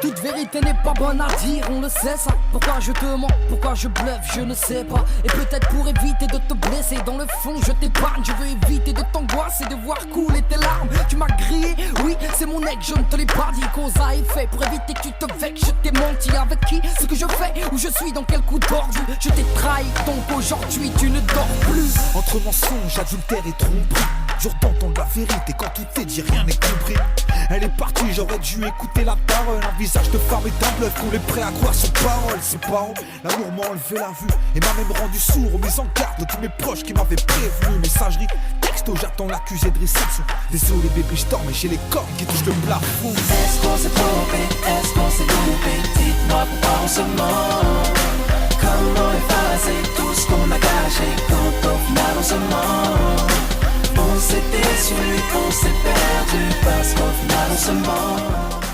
Toute vérité n'est pas bonne à dire, on le sait ça. Pourquoi je te mens, pourquoi je bluffe, je ne sais pas. Et peut-être pour éviter de te blesser, dans le fond je t'épargne. Je veux éviter de t'angoisser, de voir couler tes larmes. Tu m'as grillé, oui c'est mon ex, je ne te l'ai pas dit. Cause à effet, pour éviter que tu te vexes, je t'ai menti. Avec qui, ce que je fais, où je suis, dans quel coup tordu. Je t'ai trahi, donc aujourd'hui tu ne dors plus. Entre mensonges, adultère et tromperie, jour d'entendre la vérité, quand tout est dit, rien n'est compris. Elle est partie, j'aurais dû écouter la parole. Un visage de femme est un bluff, on est prêt à croire ses paroles. Ses paroles, l'amour m'a enlevé la vue et m'a même rendu sourd aux mises en garde de tous mes proches qui m'avaient prévenu. Messagerie, texto, j'attends l'accusé de réception. Désolé bébé, je dors mais j'ai les cordes qui touchent le plafond. Est-ce qu'on s'est trompé, est-ce qu'on s'est loupé? Dites-moi pourquoi on se ment. Comment effacer tout ce qu'on a gâché quand au final on se ment? On s'est déçu, on s'est perdu parce qu'au final on se ment.